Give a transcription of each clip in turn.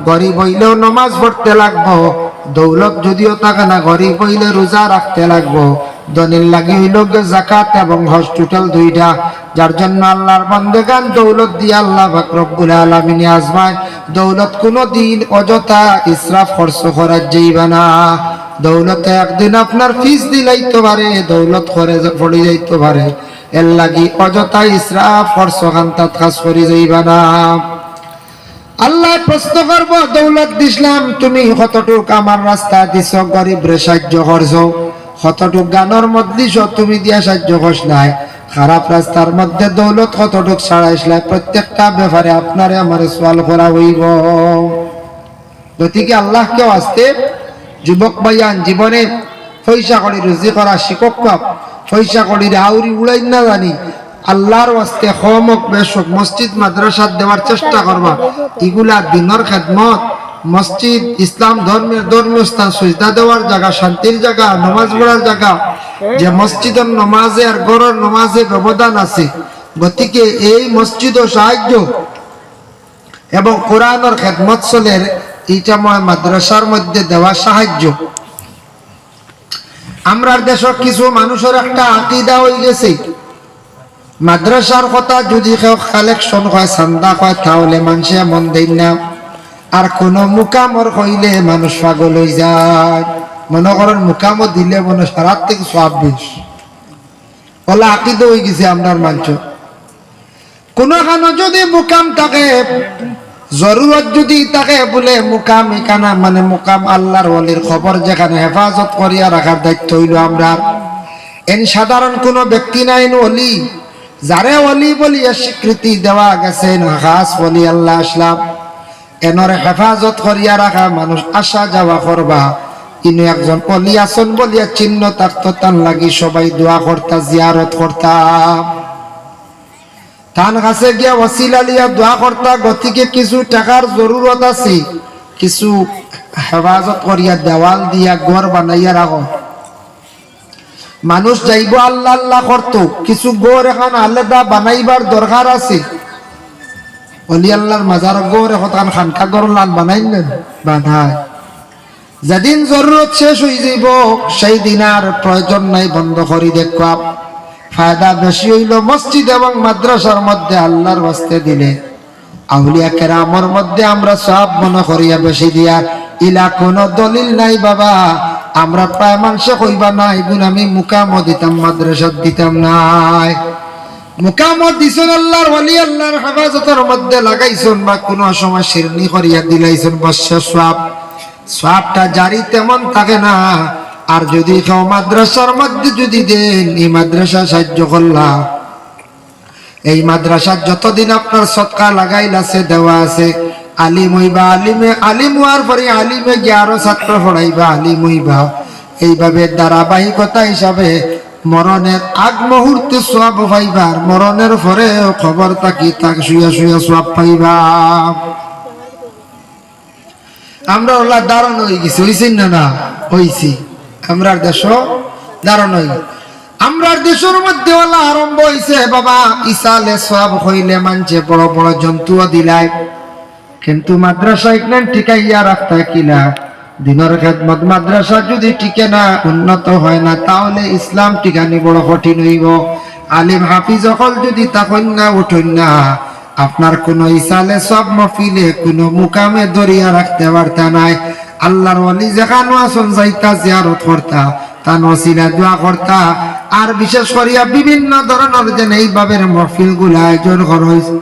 গরিব হইলেও নামাজ পড়তে লাগবো, দৌলত যদিও থাকে না গরিব হইলে রোজা রাখতে লাগবো, দলিল লাগি হইল যাকাত এবং হজ, টোটাল দুইটা। যার জন্য আল্লাহর বান্দাগান দৌলত দিয়ে আল্লাহ পাক রব্বুল আলামিন আজমায়। দৌলত কোনো দিন অযথা ইসরাফ খরচ করা যাইবে না। দৌলতে একদিন আপনার ফিস দিলাইতে পারে, দৌলত করে পড়ে যাইতে পারে, এর লাগি অযথা ইসরাফ খরচ খান্তাত কাজ করে যাইবে না। আল্লাহ প্রশ্ন করব, দৌলত দিছিলাম তুমি কতটুক আমার রাস্তা দিছ, গরিব রে সাহায্য করছো, কতটুক গানের মধ্যে দিছ তুমি দিয়া সাহায্য করছ নাই, খারাপ রাস্তার মধ্যে দৌলত কতটুক ছাড়াইছিলা, প্রত্যেকটা ব্যাপারে আপনারে আমারে সওয়াল করা হইব। গতিকে আল্লাহকে আসতে যুবক ভাইয়ান জীবনে পয়সা করি রুজি করা শিক্ষক, পয়সা করি আউরি উড়াই না জানি, আল্লাহর ওয়াস্তে হমক বেশক মসজিদ মাদ্রাসা দেওয়ার চেষ্টা করবা। এগুলা দিনের খেদমত, মসজিদ ইসলাম ধর্মীয় স্থান, সুজদা দেওয়ার জায়গা, শান্তির জায়গা, নমাজ পড়ার জায়গা। যে মসজিদের নমাজে আর গরের নমাজে ব্যবধান আছে, গতিকে এই মসজিদ ও সাহায্য এবং কোরআনের খেদমত চলের এইটা মাদ্রাসার মধ্যে দেওয়া সাহায্য। আমরা দেশের কিছু মানুষের একটা আকীদা হয়ে গেছে, মাদ্রাসার কথা যদি কেউ কালেকশন হয়, চান্দা হয়, তাহলে মানুষে মন দেয় না, আর কোন মুকামর হইলে মানুষ পাগল হয়ে যায়। মনে করেন মুকামত দিলে মনে সারার থেকে ২৬ ওলা আকীদা হয়ে গেছে আপনার মানুষ। কোনখানে যদি মুকাম থাকে, জরুরত যদি তাকে বলে মুকাম এখানে, মানে মুকাম আল্লাহর ওলির খবর যেখানে হেফাজত করিয়া রাখার দায়িত্ব হইল আমরা। এন সাধারণ কোনো ব্যক্তি নাই, ওলি যারে ওলি বলিয়া স্বীকৃতি দেওয়া গেছে, খাস ওলি আল্লাহ আসলাম, এনর হেফাজত করিয়া রাখা মানুষ আসা যাওয়া করবা। ইনি একজন ওলি আসন বলিয়া চিহ্ন থাকতো, তার লাগি সবাই দোয়া করতা, জিয়ারত করতাম, তান কাছে গিয়া ওসিলা লিয়া দোয়া করতা। গতিকে কিছু টাকার জরুরত আছে, কিছু হেফাজত করিয়া দেওয়াল দিয়া ঘর বানাইয়া রাখো। মানুষ যাইব আল্লাহ আল্লাহ করতো, কিছু গড় এখন আলাদা বানাইবার দরকার আছে। অলি আল্লাহর মাজার গড় এখন খানকা গড় লাল বানাই নেন, বানায়। যেদিন জরুরত শেষ হয়ে যাইব সেই দিন আর প্রয়োজন নাই, বন্ধ করি দেখবা। ফায়দা বেশি হইল মসজিদ এবং মাদ্রাসার মধ্যে আল্লাহর ওয়াস্তে দিলে, আউলিয়া কেরামের মধ্যে আমরা সব মনে করিয়া বেশি দিয়া। ইলা কোনো দলিল নাই বাবা, আমরা প্রায় মানুষে কইবা না এগুন আমি মুকামও দিতাম, মাদ্রাসাত দিতাম নাই। মুকামও দিছেন আল্লাহর ওলি, আল্লাহর হেফাজতের মধ্যে লাগাইছেন, বা কোনো সময় শিরনি করিয়া দিলাইছেন, বর্ষা সওয়াবটা জারি তেমন থাকে না। আর যদি কেউ মাদ্রাসার মধ্যে যদি দেন, এই মাদ্রাসা সাহায্য করলা, এই মাদ্রাসার যতদিন আপনার সদকা লাগাইল আছে, দেওয়া আছে, আলিম হইবা, আলিম হওয়ার পরে আলিমে গিয়ে আরো ছাত্র পড়াইবা, আলিম হইবা। এইভাবে ধারাবাহিকতা হিসাবে মরণের আগ মুহূর্তে সওয়াব পাইবা, আর মরণের পরে খবর থাকি তাক শুয়া শুয়া সওয়াব পাইবা। আমরা ওলা দারুণ হয়ে গেছি, হইছি না হইছি। আমরা দেশ দারুণ হই, আমরা দেশের মধ্যে ওলা আরম্ভ হইছে বাবা। ইসালে সওয়াব হইলে মানছে বড় বড় জন্তুও দিলাই, কিন্তু মাদ্রাসা এখানে টিকাইয়া রাখতে কিলা। দিনের খেদমত মাদ্রাসা যদি টিকে না, উন্নত হয় না, তাহলে ইসলাম টিকানি বড় কঠিন হইব। আলিম হাফিজ সকল যদি তখন না উঠুন না, আপনার কোন ইসালে সব মফিলে কোন মুকামে দরিয়া রাখতে পারতা নাই। আল্লাহর ওলি যেখানে আসন যাইতা জিয়ারত করতা, তান ওসিলা দোয়া করতা। আর বিশেষ করিয়া বিভিন্ন ধরনের যেন এইভাবে মহফিল গুলা আয়োজন করা হয়েছে,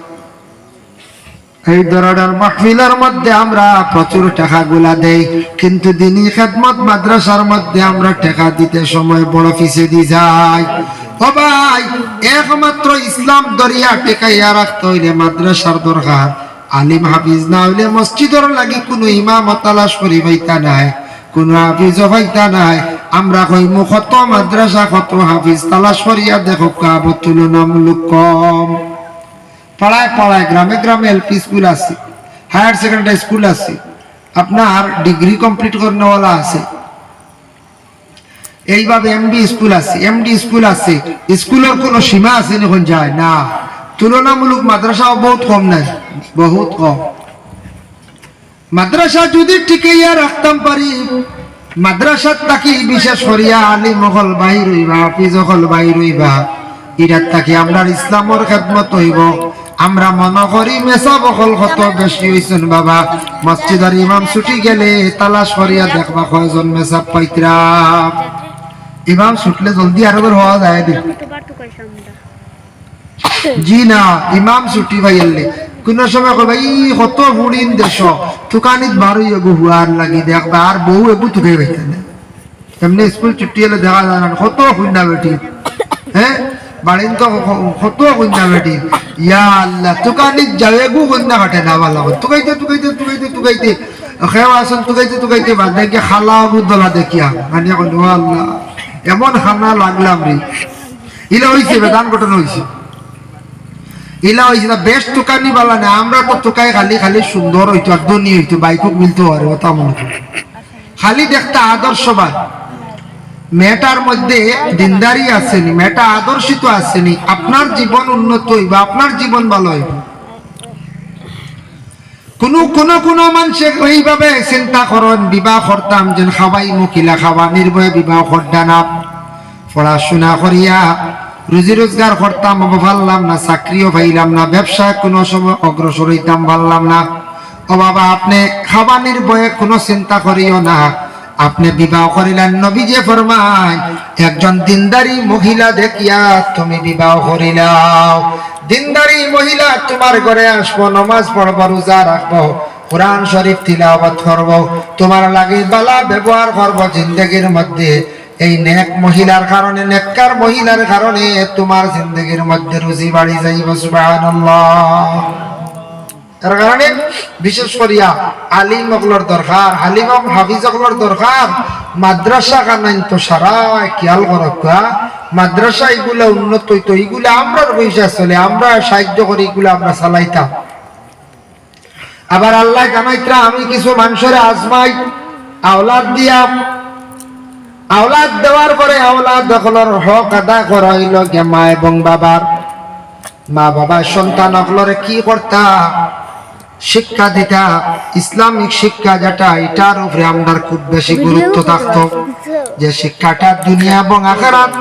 এই ধরনের মাহফিলের মধ্যে আমরা প্রচুর টাকা গুলা দেই, কিন্তু দিনী খেদমত মাদ্রাসার মধ্যে আমরা টাকা দিতে সময় বড় পিছিয়ে দিয়ে যাই। ও ভাই, একমাত্র ইসলাম দরিয়া টেকাইয়া রাখতে হইলে মাদ্রাসার দরকার। আলিম হাফিজ না হইলে মসজিদের লাগি কোনো ইমাম তালাশ করি পাইতা নাই, কোনো হাফিজ পাইতা নাই। আমরা কইমু কত মাদ্রাসা কত হাফিজ তালাশ করিয়া দেখো কাব তুলনামূলক কম। পাড়ায় পাড়ায় গ্রামে গ্রামে এলপি স্কুল আছে, হায়ার সেকেন্ডারি স্কুল আছে, আপনার ডিগ্রি কমপ্লিট করেনা আছে, এইভাবে এমবি স্কুল আছে, এমডি স্কুল আছে। স্কুলের কোনো সীমা আছে এখন যায় না। তুলনামূলক মাদ্রাসাও বহুত কম নাই, বহুত কম। মাদ্রাসা যদি টিকাইয়া রাখতাম পারি, মাদ্রাসাত থাকি বিশেষ করিয়া আলিম হল বাহির হইবা, হাফিজ হল বাহির হইবা, ইরাত থাকি আমরা ইসলামর খেদমত হইব। আমরা মনে করি মেসা বকল কত বেশি হইছেন বাবা, মসজিদের ইমাম ছুটি গেলে তালাশ করিয়া দেখবা কয়জন মেসাব পাইতরা। ইমাম ছুটলে জলদি আরো হওয়া যায় দি, জি না, ইমাম ছুটি পাইলে কোন সময় কবা ই কত বুড়িন দেশ তুকানিত বারো এগু হুয়ার লাগি দেখবা, আর বউ এগু তুকে পাইতে না। এমনি স্কুল ছুটি হলে দেখা যায় না কত কন্যা বেটি, হ্যাঁ বাড়িন তো কত কন্যা বেটি, ইয়া আল্লাহ তুকানিত যাও এগু কন্যা কাটে না ভালো তুকাইতে তুকাইতে তুকাইতে তুকাইতে খেয়ে আসন তুকাইতে তুকাইতে বাদ দেখি খালা বুদলা দেখিয়া মানে আল্লাহ এমন খানা লাগলাম রে। ইলা হয়েছে বেদান ঘটনা হয়েছে, ইলা হয়েছে না বেশ তুকানি বালা না। আমরা তো তুকাই খালি খালি সুন্দর হইতো আর ধনী হইতো, বাইকক মিলতো আর ওটা মনে করি খালি দেখতে আদর্শবান। মেয়েটার মধ্যে দিনদারি আসেনি, মেয়েটা আদর্শিত আসেনি, আপনার জীবন উন্নত হইবা, আপনার জীবন ভালো হইব। কোন মানুষে এইভাবে চিন্তা করেন বিবাহ করতাম যেন খাবাই মুখিলা খাবা, নির্ভয়ে বিবাহ করতাম না, পড়াশোনা করিয়া রুজি রোজগার করতাম পারলাম না, চাকরিও পাইলাম না, ব্যবসায় কোনো সময় অগ্রসর হইতাম পারলাম না। ও বাবা আপনি খাবা নির্ভয়ে কোনো চিন্তা করিও না, আপনি বিবাহ করিলেন। নবী যে ফরমায় একজন দিনদারি মহিলা দেখিয়া তুমি বিবাহ করিলাও, দিনদারি মহিলা তোমার ঘরে আসবো, নামাজ পড়বো, রোজা রাখবো, কোরআন শরীফ তিলাওয়াত করব, তোমার লাগে বালা ব্যবহার করব জিন্দেগির মধ্যে। এই নেক মহিলার কারণে, নেককার মহিলার কারণে তোমার জিন্দেগির মধ্যে রুজি বাড়ি যাইব। সুবহানাল্লাহ। তার কারণে বিশেষ করিয়া আলিম অগলর দরকার, আলিম হাফিজ অগলর দরকার। মাদ্রাসা কানাইন তো সারা খেয়াল করকা, মাদ্রাসা এগুলা উন্নত হইতো, এগুলা আমরার পয়সা চলে, আমরা সাহায্য করি, এগুলা আমরা চালাইতাম। আবার আল্লাহ জানাইতরা আমি কিছু মানুষের আজমাই আওলাদ দিয়া, আওলাদ দেওয়ার পরে আওলাদ দখলের হক আদায় করা হইল গে মা এবং বাবার। মা বাবা সন্তান অকলরে কি করতা, শিক্ষা দিতা, ইসলামিক শিক্ষা যেটা, এটার উপরে আমাদের খুব বেশি গুরুত্ব থাকতো, যে শিক্ষাটা দুনিয়া এবং আখিরাত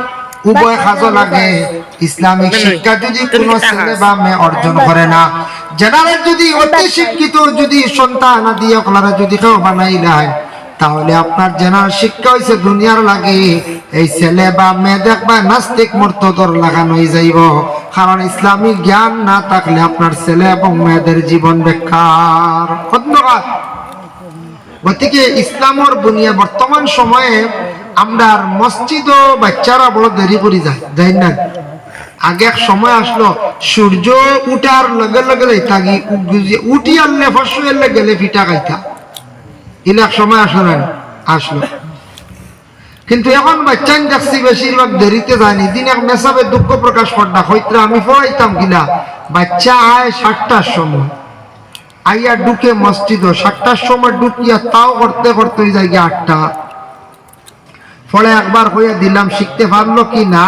উভয় কাজে লাগে। ইসলামিক শিক্ষা যদি কোনো ছেলে বা মেয়ে অর্জন করে না, জেনারেল যদি অতি শিক্ষিত যদি সন্তান আদি অকলরা যদি কেউ বানাইলাই, তাহলে আপনার জেনারেল শিক্ষা হয়েছে দুনিয়ার লাগে। এই ছেলে বা মেয়ে দেখবা নাস্তিক মুরতাদর লাগানো হয়ে যাইব, কারণ ইসলামিক জ্ঞান না থাকলে আপনার ছেলে এবং মেয়েদের জীবন বেকার। ধন্যবাদ। গতিকে ইসলামের বুনিয়া বর্তমান সময়ে আমরা মসজিদ ও বাচ্চারা বড় দেরি করে যায় না। আগে এক সময় আসলো সূর্য উঠার লগে লগে থাকি উঠি আনলে ফসু এলে গেলে পিঠা খাইতা, ইলে এক সময় আসলো। কিন্তু এখন বাচ্চা দেখছি বেশিরভাগ দেরিতে যায়নি। দিন এক মেসাবে দুঃখ প্রকাশ করতা হইতে আমি পড়াইতাম কিনা, বাচ্চা আয় 7টার সময়, আইয়া ঢুকে মসজিদ 7টার সময় ঢুকিয়া তাও করতে করতে যাই 8টা। ফলে একবার হইয়া দিলাম শিখতে পারলো কি না,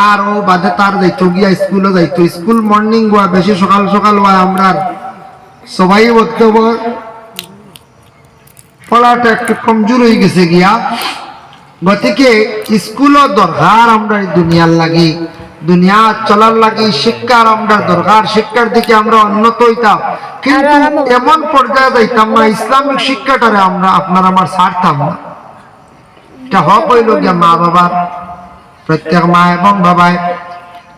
আর ও বাদে তার যাইতো গিয়া স্কুলে যাইতো। স্কুল মর্নিং হওয়া বেশি সকাল সকাল হয়, আমরা সবাই বলতে পড়াটা একটু কমজোর হয়ে গেছে গিয়া। গতিকে স্কুলও দরকার আমরা দুনিয়ার লাগি, দুনিয়া চলার লাগি শিক্ষার আমরা দরকার, শিক্ষার দিকে আমরা উন্নত হইতাম। কিন্তু এমন পর্যায়ে যাইতাম না ইসলামিক শিক্ষাটারে আমরা আপনার আমার ছাড়তাম না। এটা হক হইল গিয়া মা বাবার, প্রত্যেক মা এবং বাবায়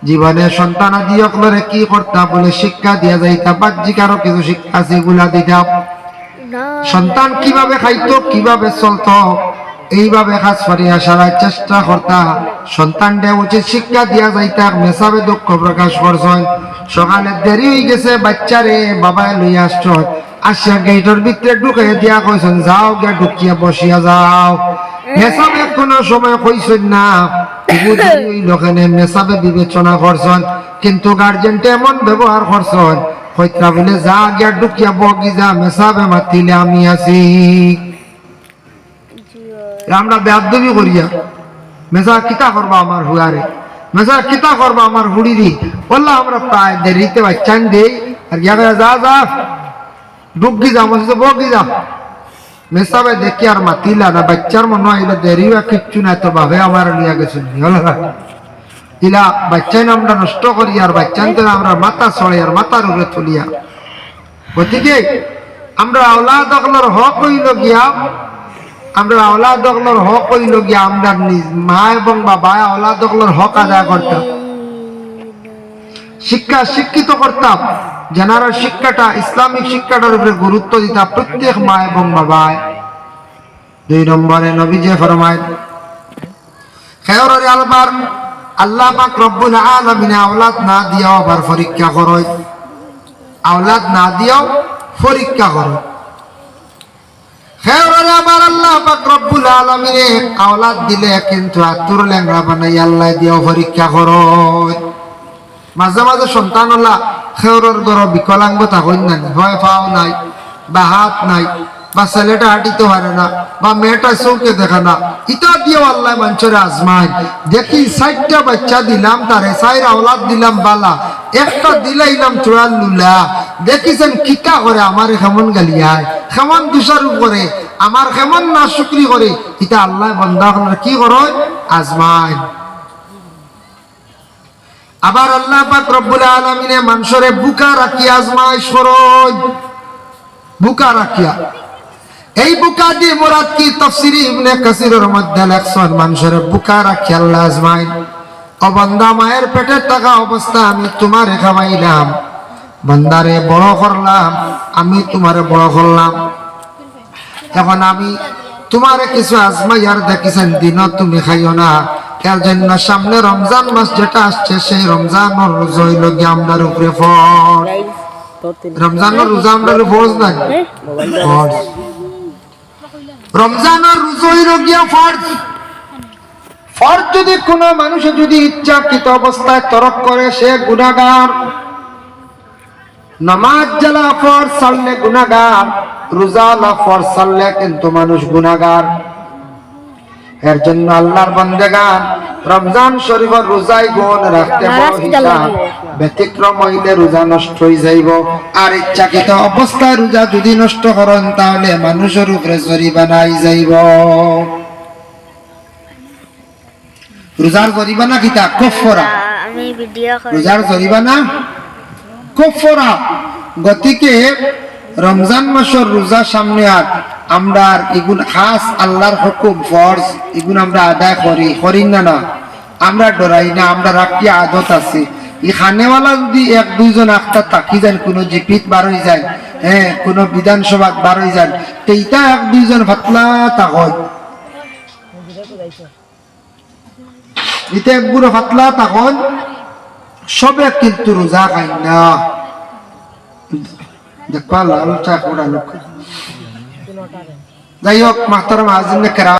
জীবনে সন্তান আদি অকলরে কি করতা বলে শিক্ষা দিয়া যাইতা, বাহ্যিক আরো কিছু শিক্ষা আছে এগুলা দিতাম। সন্তান কিভাবে খাইতো, কিভাবে চলতো, এইভাবে কাজ করিয়া সারার চেষ্টা করতা। সন্তানটা উচিত শিক্ষা দিয়া যাইতা। মেসাবে দুঃখ প্রকাশ করছেন, সকালে দেরি হয়ে গেছে, বাচ্চারে বাবায় লইয়া আসছ, আসিয়া গেটের ভিতরে ঢুকাইয়া দিয়া কইছেন যাও গিয়া ঢুকিয়া বসিয়া যাও। মেসাবে কোনো সময় কইছেন না, লোকেনে মেসাবে বিবেচনা করছেন, কিন্তু গার্জেনটা এমন ব্যবহার করছেন কইতা বলে যা গিয়া ঢুকিয়া বগি যা, মেসাবে মাতিলে আমি আছি। আমরা বেয়াদবি করিয়া মেসা কিতা করবা আমার হুয়ারে, মেসা কিতা করবা আমার হুড়ি দি বললা, আমরা প্রায় দেরিতে বাচ্চান দেই আর গিয়া যা যা ডুবগি যা বলছে বগি যা মেসাবে দেখি আর মাতিলা না বাচ্চার মনে হয় দেরিও কিচ্ছু নাই তো ভাবে আমার লিয়া গেছে ইলা বাচ্চাই আমরা নষ্ট করি আর বাচ্চান তো আমরা মাথা ছড়ে আর মাথার উপরে তুলিয়া গতিকে আমরা আওলাদ অগলর হক হইল গিয়া আমরা আওলাদ অগলর হক হইল গিয়া আমরা মা এবং বাবা আওলাদ অগলর হক আদায় করতাম শিক্ষা শিক্ষিত করতাম জানার শিক্ষাটা ইসলামিক শিক্ষাটার উপরে গুরুত্ব দিতাম প্রত্যেক মা এবং বাবায় 2 নম্বরে নবী যে ফরমায় খেয়রের আলবার আল্লাহ পাক রব্বুল আলামিন আওলাদ না দিয়াও আবার পরীক্ষা করয় আওলাদ না দিয়াও পরীক্ষা করয় খেয়রের আবার আল্লাহ পাক রব্বুল আলামিন আওলাদ দিলে কিন্তু আতুর ল্যাংড়া বানাই আল্লাহ দিয়াও পরীক্ষা করয় মাঝে মাঝে সন্তান হলা খেয়রের গর বিকলাঙ্গতা হইন না হয় পাও নাই বা হাত নাই বা ছেলেটা হাঁটিতে পারে না বা মেয়েটা চৌকে দেখে না ইটা দিয়েও আল্লাহ মানুষের আজমায় দেখি 60টা বাচ্চা দিলাম তারে 4 আওলাদ দিলাম বালা একটা দিলাইলাম চুরাল্লুলা দেখিছেন কিটা করে আমার কেমন গালিয়ায় কেমন দুষারু করে আমার কেমন না শুকরি করে ইটা আল্লাহ বান্দা কি করে আজমায় আবার আল্লাহ পাক রব্বুল আলামিন মানুষের বুকা রাখি আজমায় সরজ বুকা রাখিয়া এই বুকা দিয়ে মুরাদ কি তাফসীরে ইবনে কাসিরের মধ্যে লেখছেন মানুষের বুকা রাখি আল্লাহ আজমায় ও বান্দা মায়ের পেটে থাকা অবস্থা আমি তোমারে খাওয়াইলাম বান্দারে বড় করলাম আমি তোমারে বড় করলাম এখন আমি তোমারে কিছু আজমাইয়ার দেখিছেন দিন তুমি খাইও না এর জন্য সামনে রমজান মাস যেটা আসছে সেই রমজানের রোজা হইল গিয়ে আমরার উপরে ফরজ রমজানের রোজা আমরার ফরজ নাই ফরজ রমজানের রোজা হইল গিয়া ফরজ ফরজ যদি কোনো মানুষ যদি ইচ্ছাকৃত অবস্থায় তরক করে সে গুনাহগার নামাজ জালা ফরজ সাল্লে গুনাহগার রোজা না ফরজ সাল্লে কিন্তু মানুষ গুনাহগার এর জন্য আল্লাহর বান্দাগান রমজান শরীফের রোজাই গুণ রাখতে বহিতা ব্যতিক্রম হইলে রোজা নষ্ট হয়ে যাইব আর ইচ্ছাকৃত অবস্থায় রোজা যদি নষ্ট করেন তাহলে মানুষের উপরে জরিমানা যাইব রোজার জরিমানা কিতা কাফারা আমি ভিডিও করি রোজার জরিমানা কাফারা গতিকে রমজান মাসের রোজা সামনে আর আমরা এগুন খাস আল্লাহর হুকুম ফরজ এগুন আমরা আদায় করি না আমরা ডরাই না আমরা রাখি আদত আছে এই খানেওয়ালা যদি 1-2 জন একটা থাকি যান কোনো জিপিত বার হয়ে যায় হ্যাঁ কোনো বিধানসভা বার হয়ে যান সেইটা 1-2 জন ফাতলা তাকয় এটা একগুলো ফাতলা তাকন সবে কিন্তু রোজা খাই না দেখবা লাল চা কোড়া লোক যাই হোক মাহতারাম হাজির